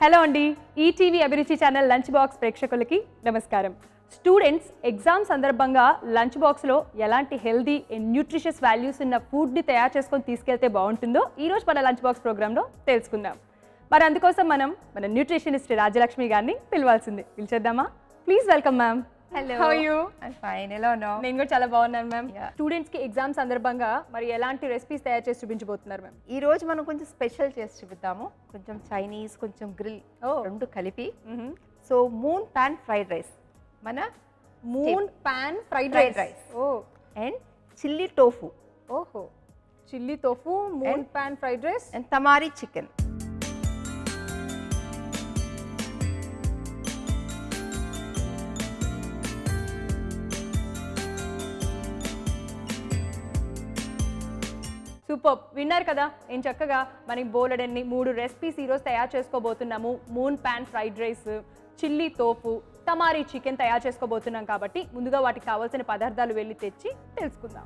Hello అండి ETV అభిరుచి channel lunch box ప్రేక్షకులకి నమస్కారం. స్టూడెంట్స్ ఎగ్జామ్ సందర్భంగా లంచ్ బాక్స్లో ఎలాంటి హెల్దీ అండ్ న్యూట్రిషియస్ వాల్యూస్ ఉన్న ఫుడ్ని తయారు చేసుకొని తీసుకెళ్తే బాగుంటుందో ఈరోజు మన లంచ్ బాక్స్ ప్రోగ్రాంలో తెలుసుకుందాం. మరి అందుకోసం మనం మన న్యూట్రిషనిస్ట్ రాజలక్ష్మి గారిని పిలవాల్సింది. పిలిచేద్దామా? Please welcome ma'am. Hello, how are you? I fine. ఎలా ఉన్నావు? నేను కూడా చాలా బాగున్నాను మ్యామ్. Yeah. స్టూడెంట్స్ కి ఎగ్జామ్ సందర్భంగా మరి ఎలాంటి రెసిపీస్ తయారు చేసి చూపించబోతున్నారు మ్యామ్? ఈ రోజు మనం కొంచెం స్పెషల్ చేసి చూపిద్దాము. కొంచెం చైనీస్, కొంచెం గ్రిల్ రెండు కలిపి. So moon pan fried rice, మన moon pan fried Fried rice. rice. Oh and chilli tofu ఓహో, chilli tofu, moon pan fried rice and tamari chicken. Super. విన్నారు కదా, ఏం చక్కగా మనకి బోలెడన్ని 3 రెసిపీస్ ఈరోజు తయారు చేసుకోబోతున్నాము. Moon pan fried rice, chilli tofu, tamari chicken తయారు చేసుకోబోతున్నాం. కాబట్టి ముందుగా వాటికి కావాల్సిన పదార్థాలు వెళ్ళి తెచ్చి తెలుసుకుందాం.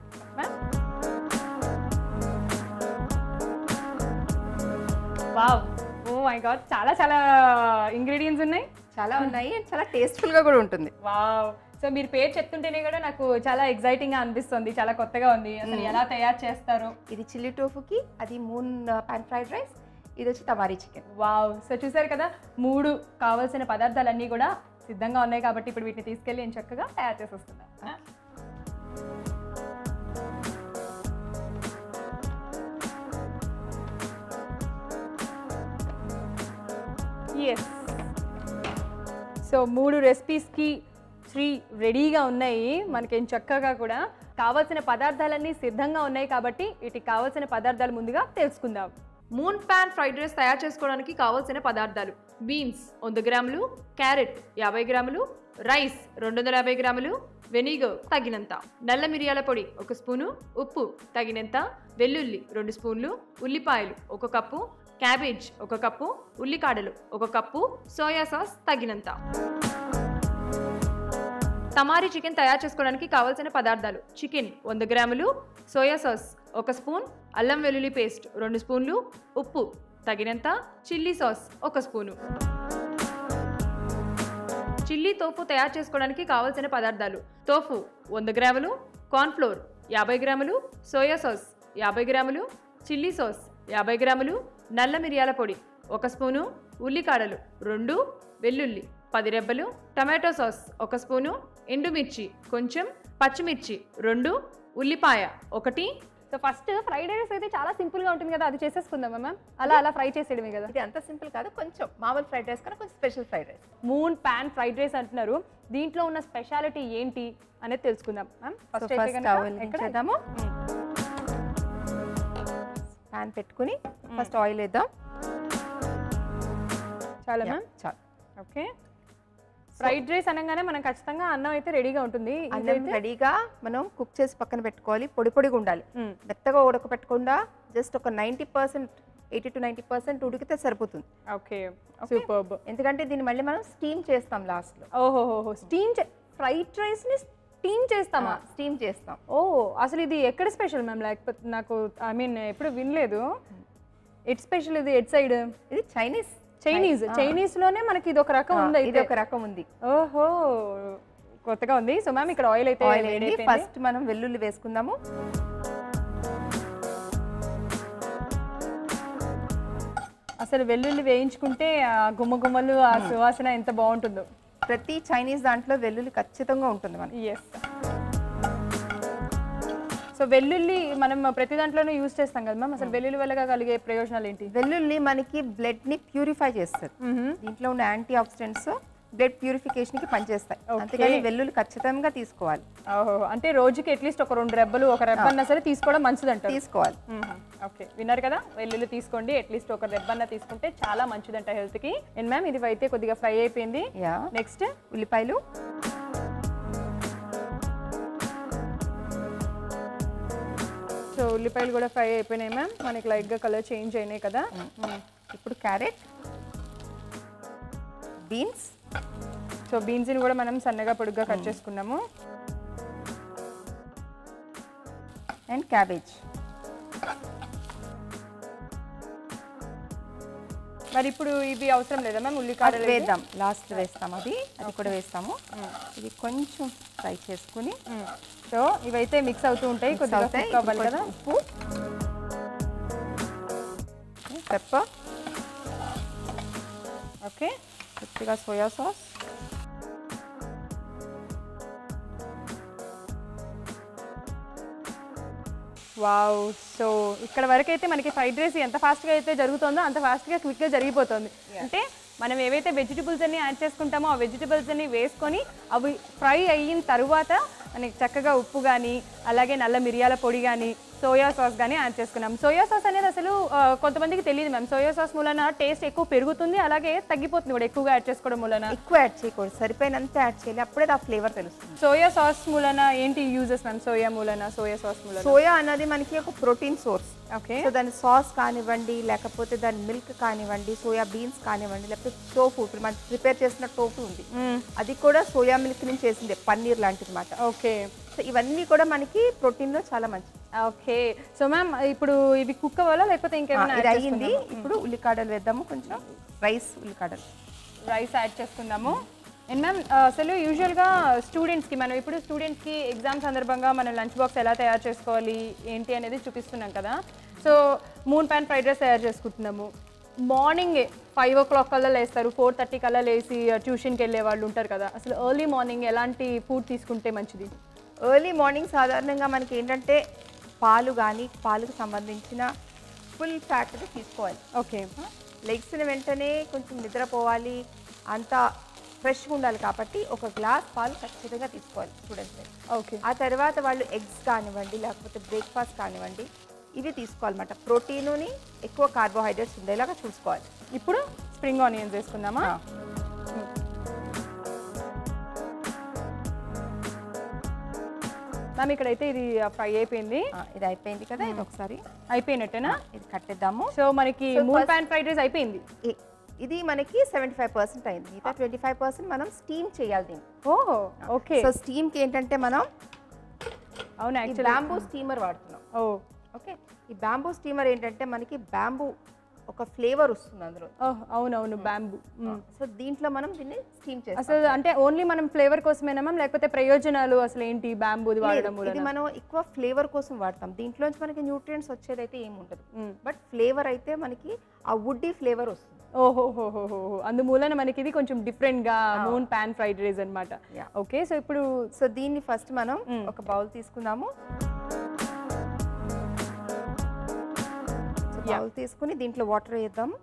వావ్, ఓ మై గాడ్, చాలా చాలా ఇంగ్రీడియంట్స్ ఉన్నాయి. చాలా ఉన్నాయి అండ్ చాలా టేస్ట్ఫుల్గా కూడా ఉంటుంది. వావ్. సో మీరు పేరు చెప్తుంటేనే కూడా నాకు చాలా ఎక్సైటింగ్ గా అనిపిస్తుంది, చాలా కొత్తగా ఉంది. అసలు ఎలా తయారు చేస్తారు? ఇది చిల్లీ టోఫుకి, అది మూన్ పాన్ ఫ్రైడ్ రైస్, ఇది వచ్చి తమారీ చికెన్. వావ్. సో చూసారు కదా, 3 కావాల్సిన పదార్థాలన్నీ కూడా సిద్ధంగా ఉన్నాయి. కాబట్టి ఇప్పుడు వీటిని తీసుకెళ్ళి నేను చక్కగా తయారు చేసి వస్తున్నాను. ఎస్. సో 3 రెసిపీస్కి 3 రెడీగా ఉన్నాయి. మనకేం చక్కగా కూడా కావాల్సిన పదార్థాలన్నీ సిద్ధంగా ఉన్నాయి. కాబట్టి వీటికి కావాల్సిన పదార్థాలు ముందుగా తెలుసుకుందాం. మూన్ పాన్ ఫ్రైడ్ రైస్ తయారు చేసుకోవడానికి కావాల్సిన పదార్థాలు: బీన్స్ 100 గ్రాములు, క్యారెట్ 50 గ్రాములు, రైస్ 250 గ్రాములు, వెనిగర్ తగినంత, నల్ల మిరియాల పొడి 1 స్పూను, ఉప్పు తగినంత, వెల్లుల్లి 2 స్పూన్లు, ఉల్లిపాయలు 1 కప్పు, క్యాబేజ్ 1 కప్పు, ఉల్లికాడలు 1 కప్పు, సోయా సాస్ తగినంత. తమారీ చికెన్ తయారు చేసుకోవడానికి కావాల్సిన పదార్థాలు: చికెన్ 100 గ్రాములు, సోయా సాస్ 1 స్పూన్, అల్లం వెల్లుల్లి పేస్ట్ 2 స్పూన్లు, ఉప్పు తగినంత, chilli sauce 1 spoon. Chilli tofu తయారు చేసుకోవడానికి కావాల్సిన పదార్థాలు: తోఫు 100 గ్రాములు, కార్న్ఫ్లోర్ 50 గ్రాములు, సోయా సాస్ 50 గ్రాములు, చిల్లీ సాస్ 50 గ్రాములు, నల్ల మిరియాల పొడి 1 స్పూను, ఉల్లికాడలు 2, వెల్లుల్లి 10 రెబ్బలు, టమాటో సాస్ 1 స్పూను, ఎండుమిర్చి కొంచెం, పచ్చిమిర్చి 2, ఉల్లిపాయ 1. సో ఫస్ట్ ఫ్రైడ్ రైస్ అయితే చాలా సింపుల్గా ఉంటుంది కదా, అది చేసేసుకుందామా మ్యామ్? అలా ఫ్రై చేసేయడమే కదా. ఇది అంత సింపుల్ కాదు, కొంచెం మామూలు ఫ్రైడ్ రైస్ కన్నా కొంచెం special fried rice. Moon pan fried rice అంటున్నారు, దీంట్లో ఉన్న స్పెషాలిటీ ఏంటి అనేది తెలుసుకుందాం మ్యామ్. ఫస్ట్ చేద్దాము. పాన్ పెట్టుకుని ఫస్ట్ ఆయిల్ వేద్దాం. చాలా మ్యామ్, చాలు. ఓకే. ఫ్రైడ్ రైస్ అనగానే మనం ఖచ్చితంగా అన్నం అయితే రెడీగా ఉంటుంది. అన్నం రెడీగా మనం కుక్ చేసి పక్కన పెట్టుకోవాలి. పొడి పొడిగా ఉండాలి, మెత్తగా ఉడకపెట్టకుండా జస్ట్ ఒక 90%, 80 to 90% ఉడికితే సరిపోతుంది. Okay, superb. ఎందుకంటే దీన్ని మళ్ళీ మనం స్టీమ్ చేస్తాం లాస్ట్లో. ఓహోహో, స్టీమ్ ఫ్రైడ్ రైస్ ని స్టీమ్ చేస్తామా? స్టీమ్ చేస్తాం. ఓ, అసలు ఇది ఎక్కడ స్పెషల్ మ్యామ్? లేకపోతే నాకు ఎప్పుడు వినలేదు. ఎట్ స్పెషల్ ఇది? At side? ఇది చైనీస్ లోనే మనకి ఇది ఒక రకం ఉంది. ఇది ఒక రకం ఉంది. ఓహో, కొత్తగా ఉంది. సో మ్యామ్ ఇక్కడ ఆయిల్ అయితే ఫస్ట్ మనం వెల్లుల్లి వేసుకుందాము. అసలు వెల్లుల్లి వేయించుకుంటే ఆ గుమ్మగుమ్మలు, ఆ సువాసన ఎంత బాగుంటుందో. ప్రతి చైనీస్ దాంట్లో వెల్లుల్లి ఖచ్చితంగా ఉంటుంది మనకి. ఎస్. సో వెల్లుల్లి మనం ప్రతి దాంట్లోనూ యూజ్ చేస్తాం కదా మ్యామ్. అసలు వెల్లుల్లి వల్ల కలిగే ప్రయోజనాలు ఏంటి? వెల్లుల్లి మనకి బ్లడ్ ని ప్యూరిఫై చేస్తుంది. దీంట్లో ఉన్న యాంటీ ఆక్సిడెంట్స్ బ్లడ్ ప్యూరిఫికేషన్ కి పనిచేస్తాయి. అందుకని వెల్లుల్లి ఖచ్చితంగా తీసుకోవాలి. ఓహో, అంటే రోజుకి అట్లీస్ట్ ఒక 2 రెబ్బలు, 1 రెబ్బన్నా సరే తీసుకోవడం మంచిదంట. తీసుకోవాలి. ఓకే, విన్నారు కదా, వెల్లుల్లి తీసుకోండి. అట్లీస్ట్ 1 రెబ్బన్నా తీసుకుంటే చాలా మంచిదంట హెల్త్ కి. అండ్ మ్యామ్ ఇది అయితే కొద్దిగా ఫ్రై అయిపోయింది. నెక్స్ట్ ఉల్లిపాయలు. సో ఉల్లిపాయలు కూడా ఫ్రై అయిపోయినాయి మ్యామ్, మనకి లైట్గా కలర్ చేంజ్ అయినాయి కదా. ఇప్పుడు క్యారెట్, బీన్స్. సో బీన్స్ని కూడా మనం సన్నగా పొడుగ్గా కట్ చేసుకున్నాము. And cabbage. మరి ఇప్పుడు ఇవి అవసరం లేదా మ్యామ్ ఉల్లికాడలు వేద్దాం, లాస్ట్ వేస్తాం అది కూడా వేస్తాము. ఇది కొంచెం ఫ్రై చేసుకుని సో ఇవైతే మిక్స్ అవుతూ ఉంటాయి, కొద్దిగా కుక్ అవ్వాలి కదా. ఉప్పు, పెప్పర్, ఓకే, కొద్దిగా సోయా సాస్, వావ్. సో ఇక్కడ వరకు అయితే మనకి ఫ్రైడ్ రైస్ ఎంత ఫాస్ట్గా అయితే జరుగుతుందో అంత ఫాస్ట్గా క్విక్గా జరిగిపోతుంది. అంటే మనం ఏవైతే వెజిటబుల్స్ అన్ని యాడ్ చేసుకుంటామో ఆ వెజిటబుల్స్ అన్ని వేసుకొని అవి ఫ్రై అయిన తర్వాత మనకి చక్కగా ఉప్పు కానీ అలాగే నల్ల మిరియాల పొడి కానీ సోయా సాస్ కానీ యాడ్ చేసుకున్నాం. సోయా సాస్ అనేది అసలు కొంతమందికి తెలియదు మ్యామ్. సోయా సాస్ మూలన టేస్ట్ ఎక్కువ పెరుగుతుంది, అలాగే తగ్గిపోతుంది కూడా ఎక్కువగా యాడ్ చేసుకోవడం మూలన. ఎక్కువ యాడ్ చేయకూడదు, సరిపోయినంత యాడ్ చేయాలి, అప్పుడే ఆ ఫ్లేవర్ తెలుస్తుంది. సోయా సాస్ మూలన ఏంటి యూజెస్ మ్యామ్? సోయా సాస్ మూలన సోయా అనేది మనకి ఒక ప్రోటీన్ సోర్స్. ఓకే, సో దాని సాస్ కానివ్వండి, లేకపోతే దాని మిల్క్ కానివ్వండి, సోయా బీన్స్ కానివ్వండి, లేకపోతే టోఫు, ఇప్పుడు మనం ప్రిపేర్ చేసిన టోఫు ఉంది, అది కూడా సోయా మిల్క్ నుంచి చేసిందే, పన్నీర్ లాంటిది మాట. ఓకే, సో ఇవన్నీ కూడా మనకి ప్రోటీన్లో చాలా మంచిది. ఓకే. సో మ్యామ్ ఇప్పుడు ఇవి కుక్ అవ్వాలా లేకపోతే ఇంకేమైనా? ఇది అయ్యింది. ఇప్పుడు ఉల్లికాడలు వేద్దాము, కొంచెం ఉల్లికాడలు రైస్ యాడ్ చేసుకుందాము. అండ్ మ్యామ్ అసలు యూజువల్గా స్టూడెంట్స్కి మనం ఇప్పుడు స్టూడెంట్స్కి ఎగ్జామ్ సందర్భంగా మనం లంచ్ బాక్స్ ఎలా తయారు చేసుకోవాలి ఏంటి అనేది చూపిస్తున్నాం కదా. So moon pan fried rice తయారు చేసుకుంటున్నాము. మార్నింగే 5 o'clock కల్లా లేస్తారు, 4:30 కల్లా లేసి ట్యూషన్కి వెళ్ళే వాళ్ళు ఉంటారు కదా. అసలు ఎర్లీ మార్నింగ్ ఎలాంటి ఫుడ్ తీసుకుంటే మంచిది? ఎర్లీ మార్నింగ్ సాధారణంగా మనకి ఏంటంటే పాలు కానీ, పాలకు సంబంధించిన ఫుల్ ఫ్యాట్ తీసుకోవాలి. ఓకే, లెగ్స్ని వెంటనే కొంచెం నిద్రపోవాలి, అంతా ఫ్రెష్గా ఉండాలి కాబట్టి ఒక గ్లాస్ పాలు ఖచ్చితంగా తీసుకోవాలి స్టూడెంట్స్. ఓకే, ఆ తర్వాత వాళ్ళు ఎగ్స్ కానివ్వండి, లేకపోతే బ్రేక్ఫాస్ట్ కానివ్వండి, ఇవి తీసుకోవాలన్నమాట. ప్రోటీనుని ఎక్కువ కార్బోహైడ్రేట్స్ ఉండేలాగా చూసుకోవాలి. ఇప్పుడు స్ప్రింగ్ ఆనియన్స్ వేసుకుందామా? మ్యామ్ ఇక్కడైతే ఇది ఫ్రై అయిపోయింది. ఇది అయిపోయింది కదా, ఇది ఒకసారి అయిపోయినట్టేనా? ఇది కట్టేద్దాము. సో మనకి మూన్ పాన్ ఫ్రైడ్ రైస్ అయిపోయింది. ఇది మనకి 75% అయింది, మిగతా 25% మనం స్టీమ్ చేయాలి దీన్ని. ఓహో, ఓకే. సో స్టీమ్కి ఏంటంటే మనం అవును యాక్చువల్లీ బ్యాంబూ స్టీమర్ వాడుతున్నాం. ఓకే, ఈ బ్యాంబూ స్టీమర్ ఏంటంటే మనకి బ్యాంబూ ఒక ఫ్లేవర్ వస్తుంది అందులో. అవునవును, బ్యాంబూ. సో దీంట్లో మనం దీన్ని స్టీమ్ చేస్తాం. అసలు అంటే ఓన్లీ మనం ఫ్లేవర్ కోసమేనా మ్యామ్, లేకపోతే ప్రయోజనాలు అసలు ఏంటి బ్యాంబూది వాడడం? ఇది మనం ఎక్కువ ఫ్లేవర్ కోసం వాడతాం. దీంట్లోంచి మనకి న్యూట్రియంట్స్ వచ్చేదైతే ఏమి ఉండదు, బట్ ఫ్లేవర్ అయితే మనకి ఆ వుడ్డీ ఫ్లేవర్ వస్తుంది. ఓహోహోహో, అందుమూలన మనకి ఇది కొంచెం డిఫరెంట్ గా మూన్ పాన్ ఫ్రైడ్ రైస్ అన్నమాట. ఓకే, సో ఇప్పుడు సో దీన్ని ఫస్ట్ మనం ఒక బౌల్ తీసుకుందాము. బౌల్ తీసుకుని దీంట్లో వాటర్ వేద్దాము.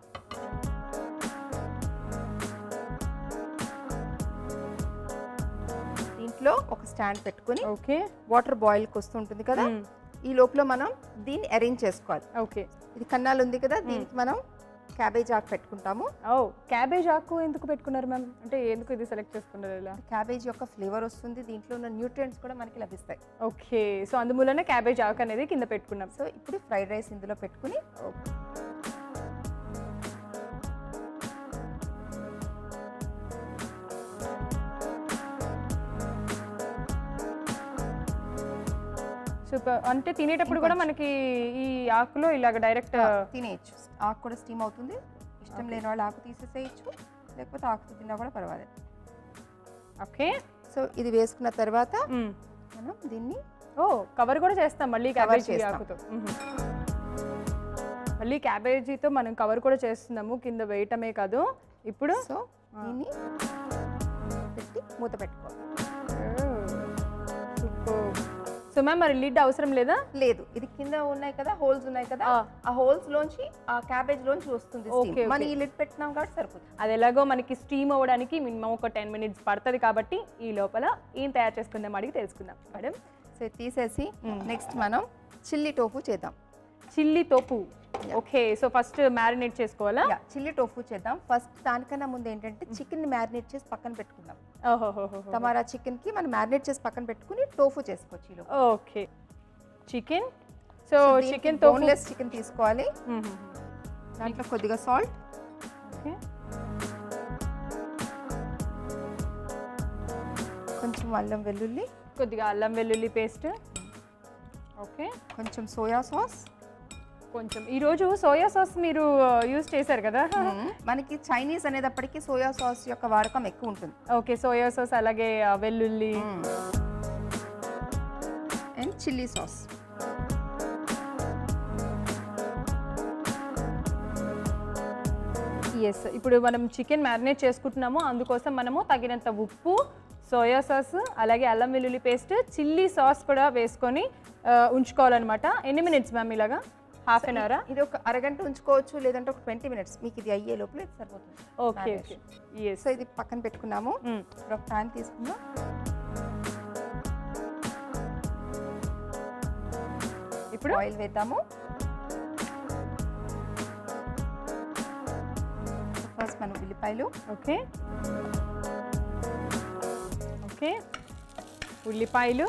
దీంట్లో ఒక స్టాండ్ పెట్టుకుని, ఓకే, వాటర్ బాయిల్కి వస్తుంటుంది కదా, ఈ లోపల మనం దీన్ని అరేంజ్ చేసుకోవాలి. ఓకే, ఇది కన్నాలు ఉంది కదా, దీనికి మనం క్యాబేజ్ ఆకు పెట్టుకుంటాము. క్యాబేజ్ ఆకు ఎందుకు పెట్టుకున్నారు మ్యామ్? అంటే ఎందుకు ఇది సెలెక్ట్ చేసుకున్నారు? ఇలా క్యాబేజ్ యొక్క ఫ్లేవర్ వస్తుంది, దీంట్లో ఉన్న న్యూట్రియంట్స్ కూడా మనకి లభిస్తాయి. ఓకే, సో అందువల్లనే క్యాబేజ్ ఆకు అనేది కింద పెట్టుకున్నాం. సో ఇప్పుడు ఫ్రైడ్ రైస్ ఇందులో పెట్టుకుని సూపర్. అంటే తినేటప్పుడు కూడా మనకి ఈ ఆకులో ఇలాగ డైరెక్ట్ తినేయచ్చు. ఆకు కూడా స్టీమ్ అవుతుంది. ఇష్టం లేని వాళ్ళు ఆకు తీసేసేయచ్చు, లేకపోతే ఆకుతో తిన్నా కూడా పర్వాలేదు. ఓకే, సో ఇది వేసుకున్న తర్వాత మనం దీన్ని కవర్ కూడా చేస్తాం మళ్ళీ క్యాబేజీ ఆకుతో. మళ్ళీ క్యాబేజీతో మనం కవర్ కూడా చేస్తున్నాము, కింద వేయటమే కాదు. ఇప్పుడు సో దీన్ని పెట్టి మూత పెట్టుకోవాలి. సో మ్యామ్ మరి లిడ్ అవసరం లేదా? లేదు, ఇది కింద ఉన్నాయి కదా, హోల్స్ ఉన్నాయి కదా, ఆ హోల్స్ లోంచి ఆ క్యాబేజ్ లోంచి వస్తుంది. మనం ఈ లిడ్ పెట్టినాం కాబట్టి సరిపోతుంది. అది ఎలాగో మనకి స్టీమ్ అవ్వడానికి మినిమం ఒక 10 minutes పడుతుంది కాబట్టి ఈ లోపల ఏం తయారు చేసుకుందాం అడిగి తెలుసుకుందాం మేడం. సో తీసేసి నెక్స్ట్ మనం చిల్లీ టోఫు చేద్దాం. Chilli tofu, okay. So first marinate చేసుకోవాలా? చిల్లీ టోఫు చేద్దాం. ఫస్ట్ దానికన్నా ముందు ఏంటంటే చికెన్ మ్యారినేట్ చేసి పక్కన పెట్టుకుందాం. టమారా చికెన్ కి మనం మ్యారినేట్ చేసి పక్కన పెట్టుకుని టోఫు చేసుకోవచ్చు. Okay, chicken. So chicken boneless chicken తీసుకోవాలి. దాంట్లో కొద్దిగా సాల్ట్, కొంచెం అల్లం వెల్లుల్లి, కొద్దిగా అల్లం వెల్లుల్లి పేస్ట్, ఓకే, కొంచెం సోయా సాస్, కొంచెం ఈరోజు సోయా సాస్ మీరు యూజ్ చేశారు కదా. మనకి చైనీస్ అనేటప్పటికీ సోయా సాస్ యొక్క వాడకం ఎక్కువ ఉంటుంది. ఓకే, సోయా సాస్ అలాగే వెల్లుల్లి అండ్ చిల్లీ సాస్. ఎస్, ఇప్పుడు మనం చికెన్ మ్యారినేట్ చేసుకుంటున్నాము. అందుకోసం మనము తగినంత ఉప్పు, సోయా సాస్, అలాగే అల్లం వెల్లుల్లి పేస్ట్, చిల్లీ సాస్ కూడా వేసుకొని ఉంచుకోవాలన్నమాట. ఎన్ని మినిట్స్ మ్యామ్ ఇలాగా? హాఫ్ అన్ అవరా? ఇది ఒక అరగంట ఉంచుకోవచ్చు, లేదంటే ఒక 20 minutes. మీకు ఇది అయ్యే లోపల ఇది సరిపోతుంది. Okay okay. ఎస్, సో ఇది పక్కన పెట్టుకున్నాము. ఇప్పుడు ఒక ప్యాన్ తీసుకుందాం. ఇప్పుడు ఆయిల్ వేద్దాము. ఫస్ట్ మనం ఉల్లిపాయలు. ఓకే ఓకే, ఉల్లిపాయలు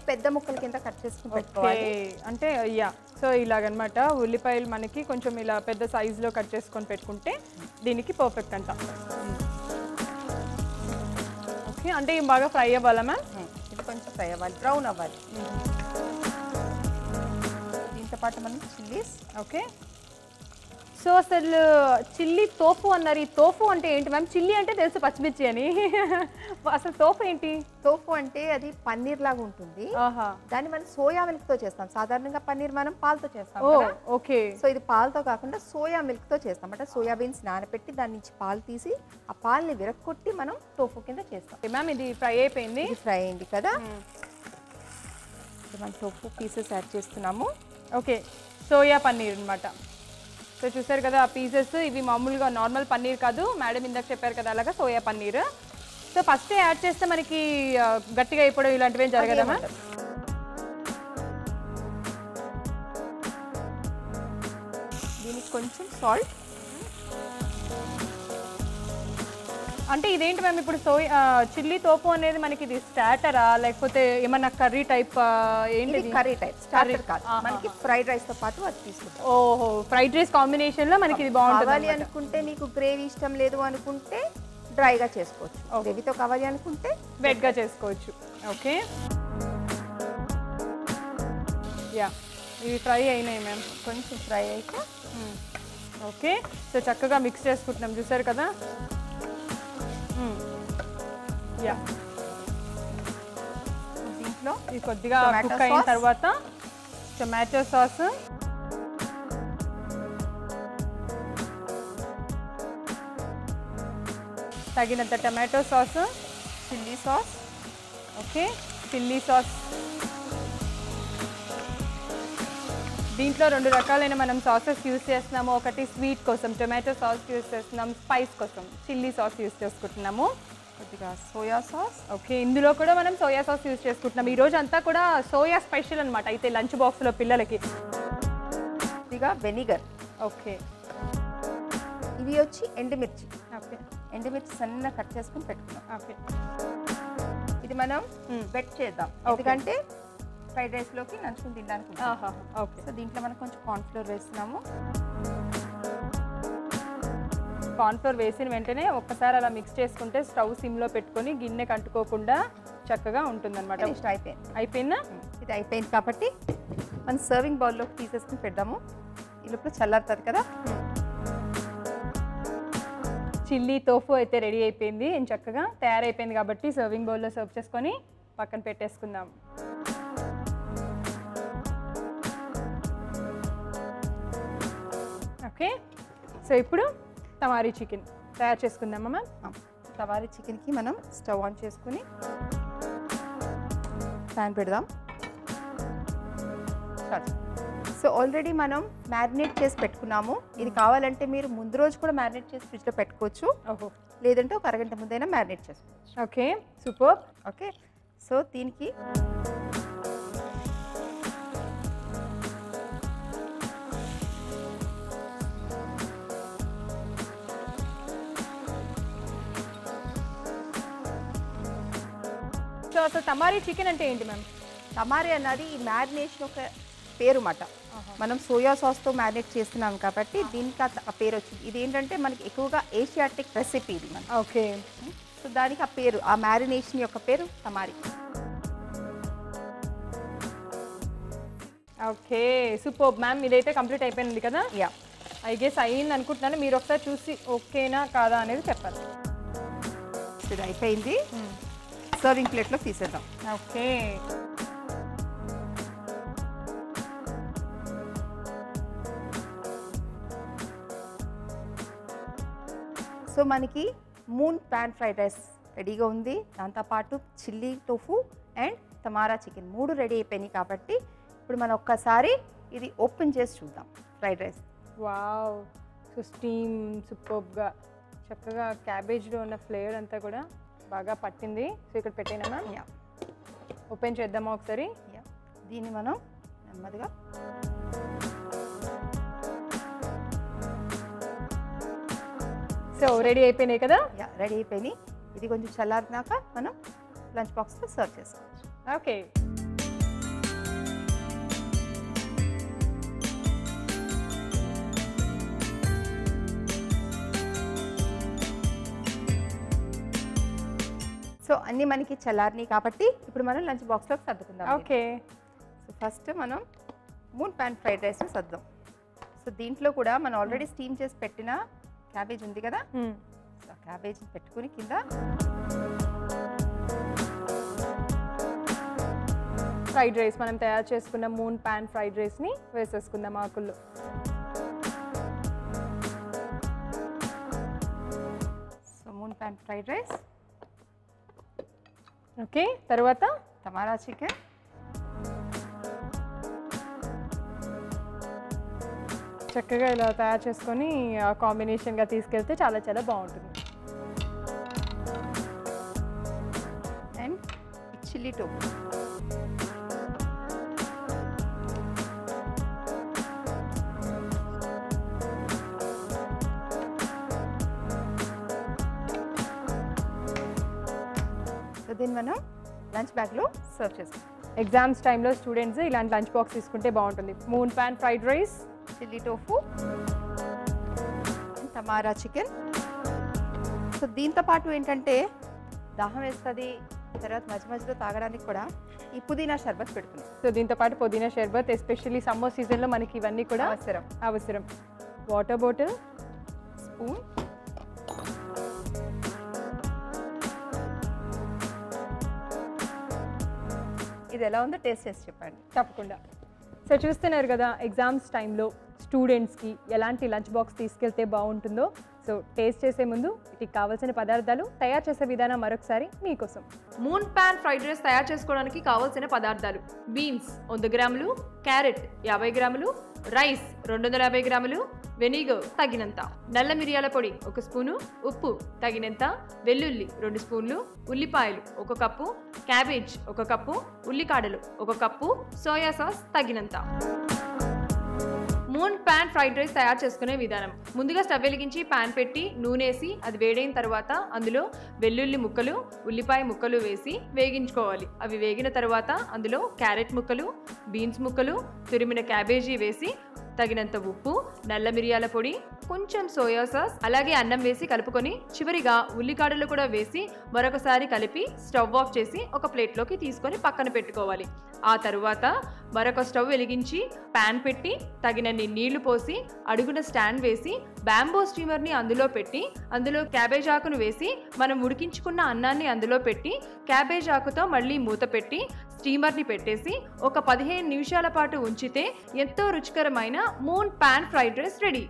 పెద్ద ముక్కల కింద కట్ చేసుకుని పెట్టుకోవాలి. అంటే యా, సో ఇలాగనమాట. ఉల్లిపాయలు మనకి కొంచెం ఇలా పెద్ద సైజులో కట్ చేసుకొని పెట్టుకుంటే దీనికి పర్ఫెక్ట్ అంట. ఓకే, అంటే ఇవి బాగా ఫ్రై అవ్వాలా మ్యామ్? ఇది కొంచెం ఫ్రై అవ్వాలి, బ్రౌన్ అవ్వాలి. దీంతో పాటు మనం చిల్లీస్. ఓకే, సో అసలు చిల్లీ తోఫు అన్నారు. ఈ తోఫు అంటే ఏంటి మ్యామ్? చిల్లీ అంటే తెలుసు పచ్చిమిర్చి అని, అసలు తోఫు ఏంటి? తోఫు అంటే అది పన్నీర్ లాగా ఉంటుంది. దాన్ని మనం సోయా మిల్క్ తో చేస్తాం. సాధారణంగా పన్నీర్ మనం పాలతో చేస్తాం. ఓకే, సో ఇది పాలతో కాకుండా సోయా మిల్క్ తో చేస్తాం. అంటే సోయా బీన్స్ నానబెట్టి దాని నుంచి పాలు తీసి ఆ పాలని విరక్కొట్టి మనం తోఫు కింద చేస్తాం. మ్యామ్ ఇది ఫ్రై అయిపోయింది. ఫ్రై అయింది కదా. మనం టోఫు పీసెస్ యాడ్ చేస్తున్నాము. ఓకే, సోయా పన్నీర్ అన్నమాట. సో చూసారు కదా ఆ పీసెస్, ఇవి మామూలుగా నార్మల్ పన్నీర్ కాదు, మేడం ఇందాక చెప్పారు కదా అలాగా soya paneer. So first add చేస్తే మనకి గట్టిగా అయిపోవడం ఇలాంటివి ఏం జరగదమ్మా? దీనికి కొంచెం సాల్ట్. అంటే ఇదేంటి మ్యామ్ ఇప్పుడు చిల్లీ తోపు అనేది మనకి ఇది స్టార్టరా లేకపోతే ఏమన్నా కర్రీ టైప్? ఏంటి కర్రీ టైప్, స్టార్టర్ కాదు. మనకి ఫ్రైడ్ రైస్ తో పాటు అది తీసుకుంటాం. ఓహో, ఫ్రైడ్ రైస్ కాంబినేషన్ లో మనకి ఇది బాగుంటుంది. కావాలి అనుకుంటే మీకు గ్రేవీ ఇష్టం లేదు అనుకుంటే డ్రైగా చేసుకోవచ్చు. గ్రేవీతో కావాలి అనుకుంటే వెట్ గా చేసుకోవచ్చు. ఓకే, యా, ఇవి ఫ్రై అయినాయి మ్యామ్. కొంచెం ఫ్రై అయితే ఓకే, సో చక్కగా మిక్స్ చేసుకుంటున్నాం. చూసారు కదా. యా, దీంట్లో ఇది కొద్దిగా కుక్ అయిన తర్వాత టొమాటో సాస్, తగినంత tomato sauce, chilli sauce. Okay, chilli sauce. దీంట్లో 2 రకాలైన మనం సాసెస్ యూస్ చేస్తున్నాము. ఒకటి స్వీట్ కోసం టొమాటో సాస్ యూస్ చేస్తున్నాం, స్పైస్ కోసం చిల్లీ సాస్ యూస్ చేసుకుంటున్నాము. కొద్దిగా సోయా సాస్. ఓకే, ఇందులో కూడా మనం సోయా సాస్ యూస్ చేసుకుంటున్నాం. ఈ రోజు అంతా కూడా సోయా స్పెషల్ అనమాట. అయితే లంచ్ బాక్స్లో పిల్లలకి. కొద్దిగా వెనిగర్. ఓకే, ఇవి వచ్చి ఎండుమిర్చి. ఓకే, ఎండుమిర్చి సన్న కట్ చేసుకుని పెట్టుకున్నాం. ఓకే, ఇది మనం వెట్ చేద్దాం, ఎందుకంటే ఫ్రైడ్ రైస్ లోకి నంచుకుని తినడానికి. ఓకే, సో దీంట్లో మనం కొంచెం కార్న్ఫ్లోర్ వేస్తున్నాము. కార్న్ఫ్లోర్ వేసిన వెంటనే ఒక్కసారి అలా మిక్స్ చేసుకుంటే స్టవ్ సిమ్లో పెట్టుకొని గిన్నె కంటుకోకుండా చక్కగా ఉంటుందన్నమాట. ఇష్టం అయిపోయిందా? ఇది అయిపోయింది కాబట్టి మనం సర్వింగ్ బౌల్లోకి తీసేసుకుని పెడదాము. ఈ లోపల చల్లారుతుంది కదా. చిల్లీ తోఫు అయితే రెడీ అయిపోయింది. చక్కగా తయారైపోయింది కాబట్టి సర్వింగ్ బౌల్లో సర్వ్ చేసుకొని పక్కన పెట్టేసుకుందాం. ఓకే, సో ఇప్పుడు తమారీ చికెన్ తయారు చేసుకుందామా మ్యామ్? తవారీ చికెన్కి మనం స్టవ్ ఆన్ చేసుకుని ప్యాన్ పెడదాం. సో ఆల్రెడీ మనం మ్యారినేట్ చేసి పెట్టుకున్నాము. ఇది కావాలంటే మీరు ముందు రోజు కూడా మ్యారినేట్ చేసి ఫ్రిడ్జ్లో పెట్టుకోవచ్చు. ఓహో, లేదంటే ఒక అరగంట ముందైనా మ్యారినేట్ చేసుకోవచ్చు. Okay, super. ఓకే, సో దీనికి సో అసలు తమారీ చికెన్ అంటే ఏంటి మ్యామ్? తమారీ అన్నది ఈ మ్యారినేషన్ ఒక పేరు మాట. మనం సోయా సాస్తో మ్యారినేట్ చేస్తున్నాం కాబట్టి దీనికి ఆ పేరు వచ్చింది. ఇది ఏంటంటే మనకి ఎక్కువగా ఏషియాటిక్ రెసిపీ ఇది మన. ఓకే, సో దానికి ఆ పేరు, ఆ మ్యారినేషన్ యొక్క పేరు తమారీ. Okay, super ma'am. ఇదైతే కంప్లీట్ అయిపోయింది కదా? యా, ఐ గెస్ అయ్యింది అనుకుంటున్నాను. మీరు ఒకసారి చూసి ఓకేనా కాదా అనేది చెప్పాలి. ఇది అయిపోయింది. సర్వింగ్ ప్లేట్లో తీసేద్దాం. ఓకే, సో మనకి మూన్ ప్యాన్ ఫ్రైడ్ రైస్ రెడీగా ఉంది. దాంతోపాటు chilli tofu and తమారా chicken 3 ready అయిపోయినాయి. కాబట్టి ఇప్పుడు మనం ఒక్కసారి ఇది ఓపెన్ చేసి చూద్దాం fried rice. Wow, so steam సూపర్గా చక్కగా క్యాబేజ్లో ఉన్న ఫ్లేవర్ అంతా కూడా బాగా పట్టింది. సో ఇక్కడ పెట్టేనా మ్యామ్? యా, ఓపెన్ చేద్దామా ఒకసారి? యా. దీన్ని మనం నెమ్మదిగా సో రెడీ అయిపోయినాయి కదా? యా, రెడీ అయిపోయినాయి. ఇది కొంచెం చల్లారినాక మనం లంచ్ బాక్స్లో సర్వ్ చేసుకోవచ్చు. ఓకే, సో అన్నీ మనకి చల్లారినాయి కాబట్టి ఇప్పుడు మనం లంచ్ బాక్స్లోకి సర్దుకుందాం. ఓకే. సో ఫస్ట్ మనం మూన్ ప్యాన్ ఫ్రైడ్ రైస్ని సర్దాం. సో దీంట్లో కూడా మనం ఆల్రెడీ స్టీమ్ చేసి పెట్టిన క్యాబేజ్ ఉంది కదా, సో క్యాబేజ్ని పెట్టుకుని కింద ఫ్రైడ్ రైస్ మనం తయారు చేసుకున్న మూన్ ప్యాన్ ఫ్రైడ్ రైస్ని వేసేసుకుందాం ఆకుల్లో. So moon pan fried rice, okay. తర్వాత తమారా చికెన్, చక్కగా ఇలా తయారు చేసుకొని కాంబినేషన్గా తీసుకెళ్తే చాలా చాలా బాగుంటుంది. And chilli tofu. సో దీన్ని మనం లంచ్ బ్యాగ్లో సర్వ్ చేస్తాం. ఎగ్జామ్స్ టైంలో స్టూడెంట్స్ ఇలాంటి లంచ్ బాక్స్ తీసుకుంటే బాగుంటుంది. Moon pan fried rice, chilli tofu, tamari chicken. So దీంతో పాటు ఏంటంటే దాహం వేస్తుంది, తర్వాత మధ్య మధ్యలో తాగడానికి కూడా ఈ పుదీనా షర్బత్ పెడుతున్నాం. సో దీంతో పాటు పుదీనా షర్బత్, ఎస్పెషల్లీ సమ్మర్ సీజన్లో మనకి ఇవన్నీ కూడా అవసరం. వాటర్ బాటిల్, స్పూన్, ఇది ఎలా ఉందో టేస్ట్ చేసి చెప్పండి. తప్పకుండా. సో చూస్తున్నారు కదా, ఎగ్జామ్స్ టైంలో స్టూడెంట్స్కి ఎలాంటి లంచ్ బాక్స్ తీసుకెళ్తే బాగుంటుందో. సో టేస్ట్ చేసే ముందు వీటికి కావాల్సిన పదార్థాలు, తయారు చేసే విధానం మరొకసారి మీకోసం. మూన్ ప్యాన్ ఫ్రైడ్ రైస్ తయారు చేసుకోవడానికి కావాల్సిన పదార్థాలు: బీన్స్ 100 గ్రాములు, క్యారెట్ 50 గ్రాములు, రైస్ 250 గ్రాములు, వెనిగర్ తగినంత, నల్ల మిరియాల పొడి 1 స్పూను, ఉప్పు తగినంత, వెల్లుల్లి 2 స్పూన్లు, ఉల్లిపాయలు 1 కప్పు, క్యాబేజ్ 1 కప్పు, ఉల్లికాడలు 1 కప్పు, సోయా సాస్ తగినంత. మూన్ ప్యాన్ ఫ్రైడ్ రైస్ తయారు చేసుకునే విధానం: ముందుగా స్టవ్ వెలిగించి ప్యాన్ పెట్టి నూనెసి అది వేడైన తర్వాత అందులో వెల్లుల్లి ముక్కలు, ఉల్లిపాయ ముక్కలు వేసి వేగించుకోవాలి. అవి వేగిన తర్వాత అందులో క్యారెట్ ముక్కలు, బీన్స్ ముక్కలు, తురిమిన క్యాబేజీ వేసి తగినంత ఉప్పు, నల్ల మిరియాల పొడి, కొంచెం సోయా సాస్, అలాగే అన్నం వేసి కలుపుకొని చివరిగా ఉల్లికాడలు కూడా వేసి మరొకసారి కలిపి స్టవ్ ఆఫ్ చేసి ఒక ప్లేట్లోకి తీసుకొని పక్కన పెట్టుకోవాలి. ఆ తరువాత మరొక స్టవ్ వెలిగించి ప్యాన్ పెట్టి తగినన్ని నీళ్లు పోసి అడుగున స్టాండ్ వేసి బ్యాంబో స్టీమర్ని అందులో పెట్టి అందులో క్యాబేజ్ ఆకును వేసి మనం ఉడికించుకున్న అన్నాన్ని అందులో పెట్టి క్యాబేజ్ ఆకుతో మళ్ళీ మూత పెట్టి స్టీమర్ని పెట్టేసి ఒక 15 నిమిషాల పాటు ఉంచితే ఎంతో రుచికరమైన moon pan fried rice ready.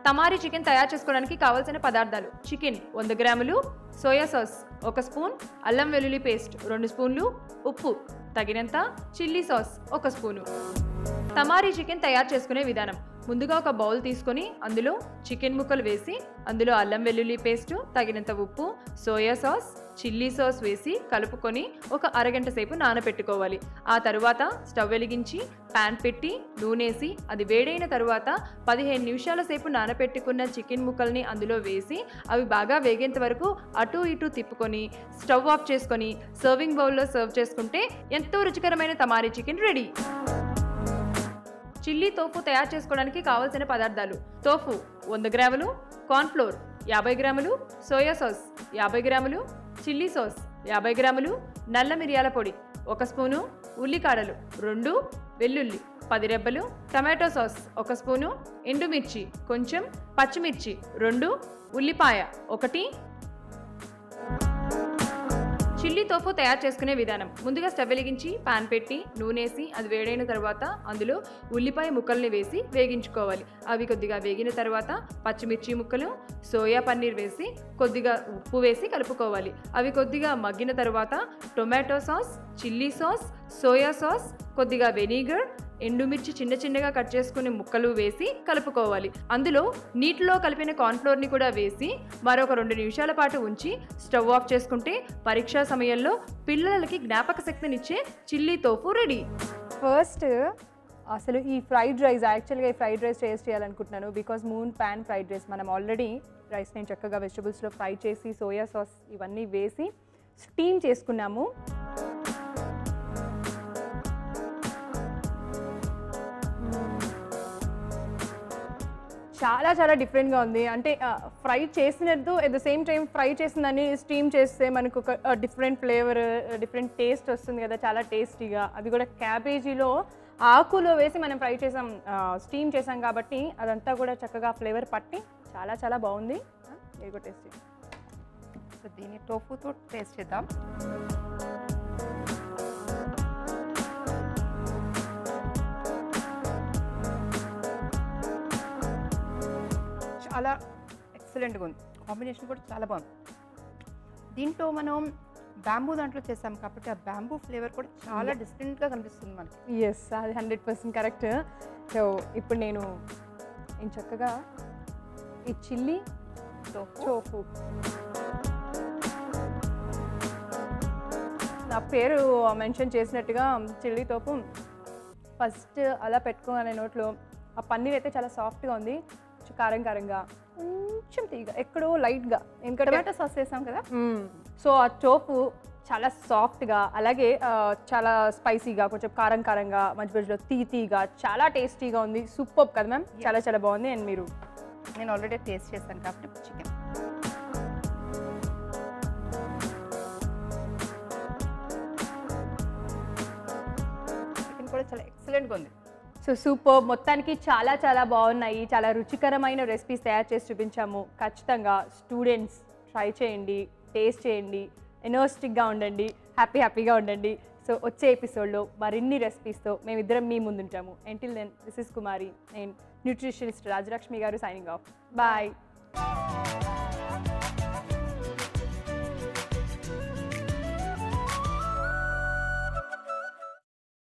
Tamari chicken తయారు చేసుకోవడానికి కావాల్సిన పదార్థాలు: చికెన్ 100 గ్రాములు, సోయా సాస్ 1 స్పూన్, అల్లం వెల్లుల్లి పేస్ట్ 2 స్పూన్లు, ఉప్పు తగినంత, చిల్లీ సాస్ 1 స్పూను. తమారీ చికెన్ తయారు చేసుకునే విధానం: ముందుగా ఒక బౌల్ తీసుకొని అందులో చికెన్ ముక్కలు వేసి అందులో అల్లం వెల్లుల్లి పేస్ట్, తగినంత ఉప్పు, సోయా సాస్, చిల్లీ సాస్ వేసి కలుపుకొని ఒక అరగంట సేపు నానబెట్టుకోవాలి. ఆ తరువాత స్టవ్ వెలిగించి ప్యాన్ పెట్టి నూనెసి అది వేడైన తరువాత 15 నిమిషాల సేపు నానబెట్టుకున్న చికెన్ ముక్కల్ని అందులో వేసి అవి బాగా వేగేంత వరకు అటు ఇటు తిప్పుకొని స్టవ్ ఆఫ్ చేసుకొని సర్వింగ్ బౌల్లో సర్వ్ చేసుకుంటే ఎంతో రుచికరమైన తమారీ చికెన్ రెడీ. చిల్లీ తోఫు తయారు చేసుకోవడానికి కావాల్సిన పదార్థాలు: తోఫు 100 గ్రాములు, కార్న్ఫ్లోర్ 50 గ్రాములు, సోయా సాస్ 50 గ్రాములు, చిల్లీ సాస్ 50 గ్రాములు, నల్ల మిరియాల పొడి 1 స్పూను, ఉల్లికాడలు 2, వెల్లుల్లి 10 రెబ్బలు, టమాటో సాస్ 1 స్పూను, ఎండుమిర్చి కొంచెం, పచ్చిమిర్చి 2, ఉల్లిపాయ 1. చిల్లీ తోఫు తయారు చేసుకునే విధానం. ముందుగా స్టవ్ వెలిగించి పాన్ పెట్టి నూనెసి అది వేడైన తర్వాత అందులో ఉల్లిపాయ ముక్కల్ని వేసి వేగించుకోవాలి. అవి కొద్దిగా వేగిన తర్వాత పచ్చిమిర్చి ముక్కలు, సోయా పన్నీర్ వేసి కొద్దిగా ఉప్పు వేసి కలుపుకోవాలి. అవి కొద్దిగా మగ్గిన తర్వాత tomato sauce, chilli sauce, soya sauce, కొద్దిగా వెనిగర్, ఎండుమిర్చి చిన్న చిన్నగా కట్ చేసుకుని ముక్కలు వేసి కలుపుకోవాలి. అందులో నీటిలో కలిపిన కార్న్ఫ్లోర్ని కూడా వేసి మరొక 2 నిమిషాల పాటు ఉంచి స్టవ్ ఆఫ్ చేసుకుంటే పరీక్షా సమయంలో పిల్లలకి జ్ఞాపక శక్తినిచ్చే చిల్లీ తోఫు రెడీ. ఫస్ట్ అసలు ఈ ఫ్రైడ్ రైస్ యాక్చువల్గా ఈ ఫ్రైడ్ రైస్ టేస్ట్ చేయాలనుకుంటున్నాను. Because moon pan fried rice మనం ఆల్రెడీ రైస్ని చక్కగా వెజిటబుల్స్లో ఫ్రై చేసి సోయా సాస్ ఇవన్నీ వేసి స్టీమ్ చేసుకున్నాము. చాలా చాలా డిఫరెంట్గా ఉంది. అంటే ఫ్రై చేసినట్టు at the same time fry చేసిందని స్టీమ్ చేస్తే మనకు ఒక డిఫరెంట్ ఫ్లేవర్, డిఫరెంట్ టేస్ట్ వస్తుంది కదా, చాలా టేస్టీగా. అది కూడా క్యాబేజీలో ఆకులో వేసి మనం ఫ్రై చేసాం, స్టీమ్ చేసాం కాబట్టి అదంతా కూడా చక్కగా ఫ్లేవర్ పట్టి చాలా చాలా బాగుంది. ఇది కూడా టేస్టీ. సో దీన్ని టోఫుతో టేస్ట్ చేద్దాం. చాలా ఎక్సలెంట్గా ఉంది. కాంబినేషన్ కూడా చాలా బాగుంది. దీంట్లో మనం బ్యాంబూ దాంట్లో చేసాం కాబట్టి ఆ బ్యాంబూ ఫ్లేవర్ కూడా చాలా డిఫరెంట్గా కనిపిస్తుంది మనకి. ఎస్, అది 100% కరెక్ట్. సో ఇప్పుడు నేను చక్కగా ఈ చిల్లీ టోఫు, నా పేరు మెన్షన్ చేసినట్టుగా చిల్లీ టోఫు ఫస్ట్ అలా పెట్టుకోగానే నోట్లో ఆ పన్నీర్ అయితే చాలా సాఫ్ట్గా ఉంది, కారం కారంగా, కొంచెం తీగ, ఎక్కడో లైట్గా, ఎందుకంటే టమాటో సాస్ వేసాం కదా. సో ఆ టోఫు చాలా సాఫ్ట్గా, అలాగే చాలా స్పైసీగా, కొంచెం కారం కారంగా, మధ్య మధ్యలో తీగా, చాలా టేస్టీగా ఉంది. సూపర్ కదా మ్యామ్, చాలా చాలా బాగుంది. అండ్ మీరు, నేను ఆల్రెడీ టేస్ట్ చేశాను కాబట్టి చికెన్ కూడా చాలా ఎక్సలెంట్గా ఉంది. సో సూపర్, మొత్తానికి చాలా చాలా బాగున్నాయి. చాలా రుచికరమైన రెసిపీస్ తయారు చేసి చూపించాము. ఖచ్చితంగా స్టూడెంట్స్ ట్రై చేయండి, టేస్ట్ చేయండి, ఎనర్జెటిక్గా ఉండండి, హ్యాపీగా ఉండండి. సో వచ్చే ఎపిసోడ్లో మరిన్ని రెసిపీస్తో మేమిద్దరం మీ ముందుంటాము. Until then, this is Kumari and nutritionist Rajalakshmi గారు సైనింగ్ ఆఫ్. బాయ్.